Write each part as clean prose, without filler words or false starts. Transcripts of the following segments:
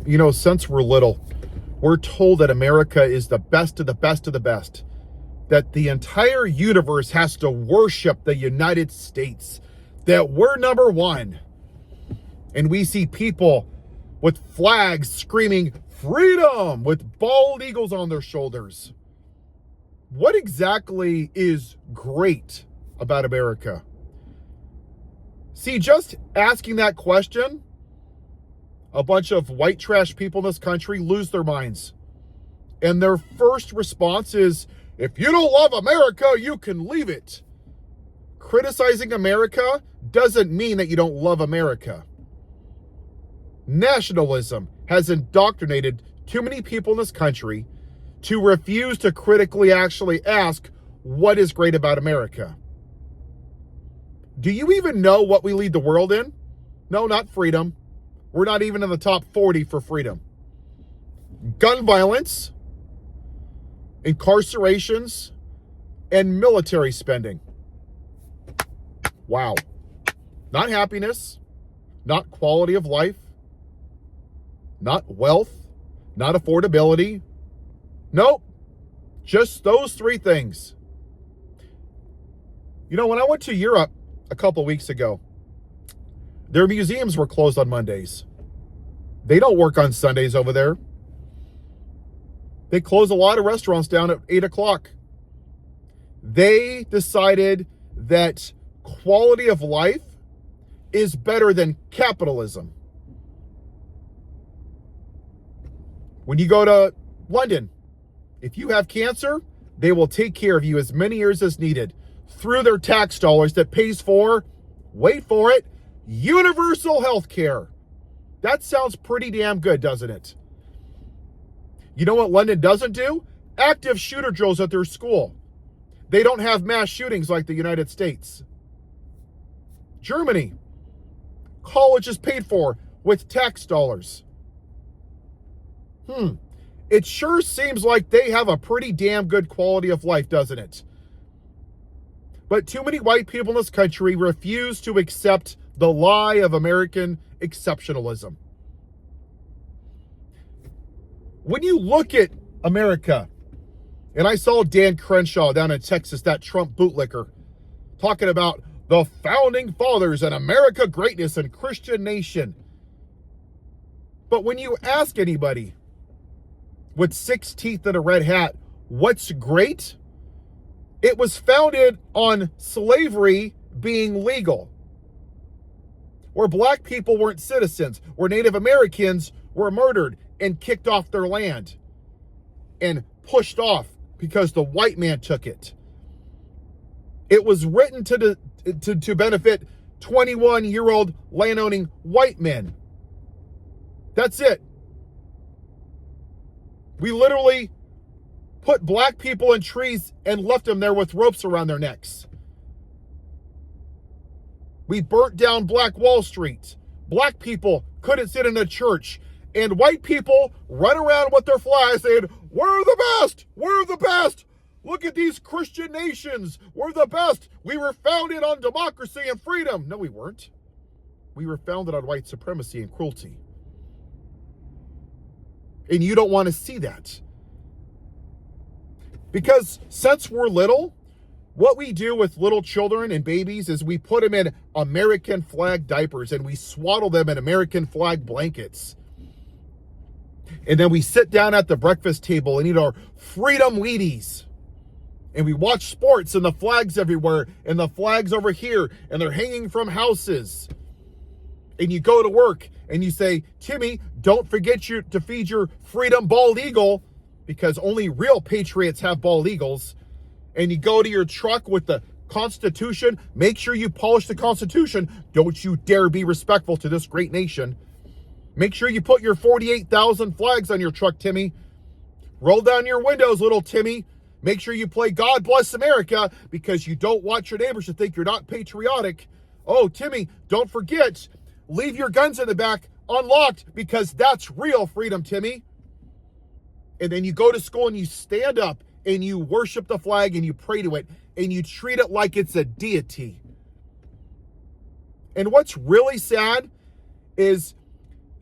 Since we're little, we're told that America is the best of the best of the best, that the entire universe has to worship the United States, that we're number one. And we see people with flags screaming freedom with bald eagles on their shoulders. What exactly is great about America? See, just asking that question, a bunch of white trash people in this country lose their minds. And their first response is, if you don't love America, you can leave it. Criticizing America doesn't mean that you don't love America. Nationalism has indoctrinated too many people in this country to refuse to critically actually ask what is great about America. Do you even know what we lead the world in? No, not freedom. We're not even in the top 40 for freedom. Gun violence, incarcerations, and military spending. Wow. Not happiness, not quality of life, not wealth, not affordability. Nope. Just those three things. When I went to Europe a couple weeks ago, their museums were closed on Mondays. They don't work on Sundays over there. They close a lot of restaurants down at 8 o'clock. They decided that quality of life is better than capitalism. When you go to London, if you have cancer, they will take care of you as many years as needed through their tax dollars that pays for, wait for it, universal health care. That sounds pretty damn good, doesn't it? You know what London doesn't do? Active shooter drills at their school. They don't have mass shootings like the United States. Germany, college is paid for with tax dollars. It sure seems like they have a pretty damn good quality of life, doesn't it? But too many white people in this country refuse to accept the lie of American exceptionalism. When you look at America, and I saw Dan Crenshaw down in Texas, that Trump bootlicker, talking about the founding fathers and America greatness and Christian nation. But when you ask anybody with 6 teeth and a red hat, what's great? It was founded on slavery being legal, where black people weren't citizens, where Native Americans were murdered and kicked off their land and pushed off because the white man took it. It was written to benefit 21-year-old landowning white men. That's it. We literally put black people in trees and left them there with ropes around their necks. We burnt down Black Wall Street. Black people couldn't sit in a church. And white people run around with their flags saying, we're the best! We're the best! Look at these Christian nations. We're the best. We were founded on democracy and freedom. No, we weren't. We were founded on white supremacy and cruelty. And you don't want to see that. Because since we're little, what we do with little children and babies is we put them in American flag diapers and we swaddle them in American flag blankets. And then we sit down at the breakfast table and eat our freedom Wheaties. And we watch sports and the flags everywhere and the flags over here and they're hanging from houses. And you go to work and you say, Timmy, don't forget to feed your freedom bald eagle, because only real patriots have bald eagles. And you go to your truck with the Constitution. Make sure you polish the Constitution. Don't you dare be respectful to this great nation. Make sure you put your 48,000 flags on your truck, Timmy. Roll down your windows, little Timmy. Make sure you play God Bless America, because you don't want your neighbors to think you're not patriotic. Oh, Timmy, don't forget, leave your guns in the back unlocked, because that's real freedom, Timmy. And then you go to school and you stand up and you worship the flag and you pray to it and you treat it like it's a deity. And what's really sad is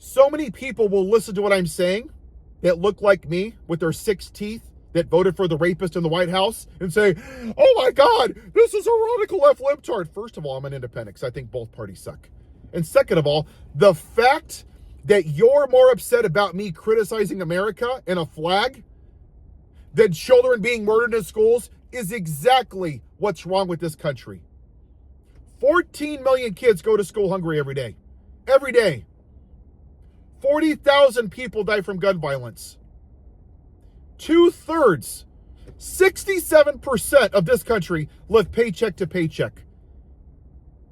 So many people will listen to what I'm saying that look like me with their 6 teeth that voted for the rapist in the White House and say, oh my God, this is a radical left libtard. First of all, I'm an independent because I think both parties suck. And second of all, the fact that you're more upset about me criticizing America and a flag than children being murdered in schools is exactly what's wrong with this country. 14 million kids go to school hungry every day. Every day. 40,000 people die from gun violence. 2/3, 67% of this country live paycheck to paycheck.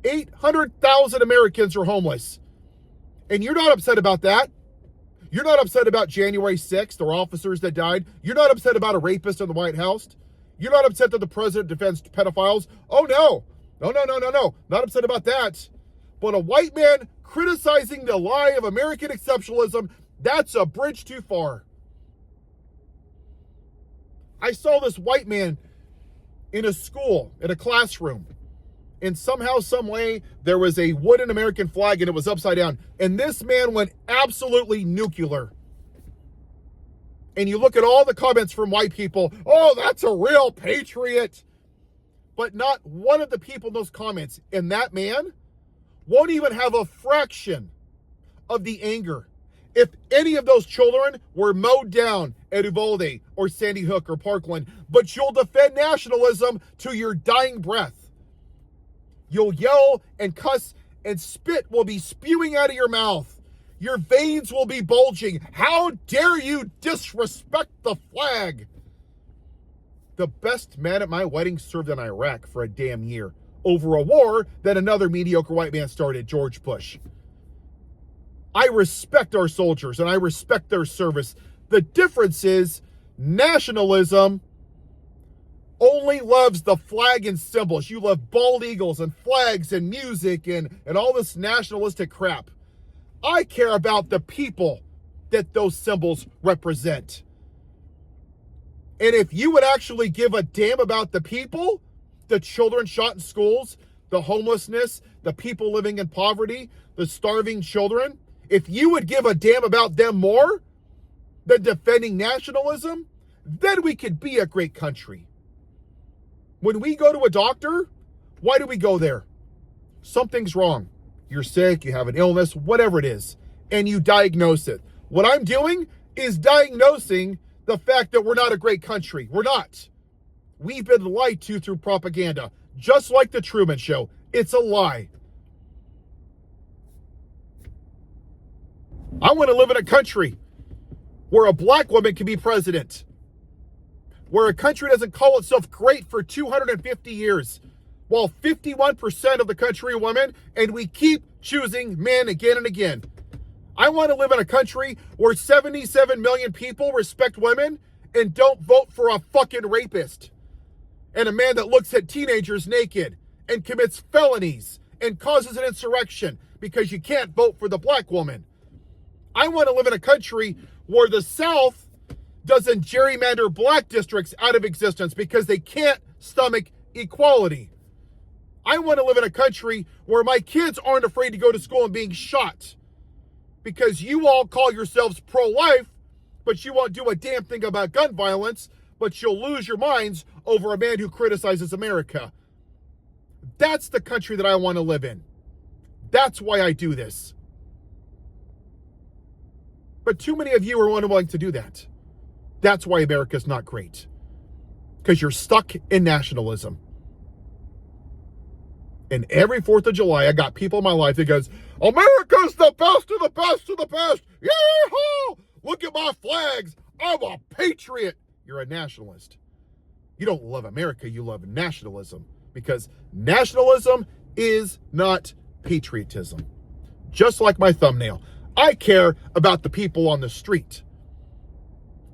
800,000 Americans are homeless. And you're not upset about that. You're not upset about January 6th or officers that died. You're not upset about a rapist in the White House. You're not upset that the president defends pedophiles. Oh, no. No. Not upset about that. But a white man criticizing the lie of American exceptionalism, that's a bridge too far. I saw this white man in a school, in a classroom, and somehow, some way, there was a wooden American flag and it was upside down. And this man went absolutely nuclear. And you look at all the comments from white people, oh, that's a real patriot. But not one of the people in those comments, and that man won't even have a fraction of the anger if any of those children were mowed down at Uvalde or Sandy Hook or Parkland, but you'll defend nationalism to your dying breath. You'll yell and cuss and spit will be spewing out of your mouth. Your veins will be bulging. How dare you disrespect the flag? The best man at my wedding served in Iraq for a damn year over a war that another mediocre white man started, George Bush. I respect our soldiers and I respect their service. The difference is nationalism only loves the flag and symbols. You love bald eagles and flags and music and all this nationalistic crap. I care about the people that those symbols represent. And if you would actually give a damn about the people, the children shot in schools, the homelessness, the people living in poverty, the starving children, if you would give a damn about them more than defending nationalism, then we could be a great country. When we go to a doctor, why do we go there? Something's wrong. You're sick, you have an illness, whatever it is, and you diagnose it. What I'm doing is diagnosing the fact that we're not a great country. We're not. We've been lied to through propaganda, just like the Truman Show. It's a lie. I want to live in a country where a black woman can be president, where a country doesn't call itself great for 250 years, while 51% of the country are women, and we keep choosing men again and again. I want to live in a country where 77 million people respect women and don't vote for a fucking rapist and a man that looks at teenagers naked and commits felonies and causes an insurrection because you can't vote for the black woman. I want to live in a country where the South doesn't gerrymander black districts out of existence because they can't stomach equality. I want to live in a country where my kids aren't afraid to go to school and being shot because you all call yourselves pro-life, but you won't do a damn thing about gun violence, but you'll lose your minds over a man who criticizes America. That's the country that I want to live in. That's why I do this. But too many of you are unwilling to do that. That's why America's not great. Because you're stuck in nationalism. And every 4th of July, I got people in my life that goes, America's the best of the best of the best. Yeehaw! Look at my flags. I'm a patriot. You're a nationalist. You don't love America, you love nationalism. Because nationalism is not patriotism. Just like my thumbnail. I care about the people on the street.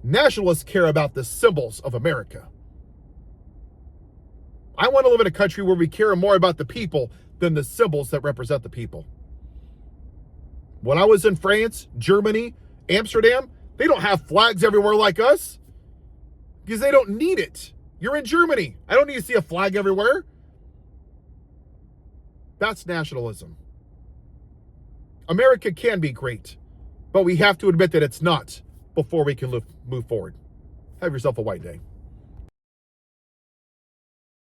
Nationalists care about the symbols of America. I want to live in a country where we care more about the people than the symbols that represent the people. When I was in France, Germany, Amsterdam, they don't have flags everywhere like us because they don't need it. You're in Germany. I don't need to see a flag everywhere. That's nationalism. America can be great. But we have to admit that it's not before we can move forward. Have yourself a white day.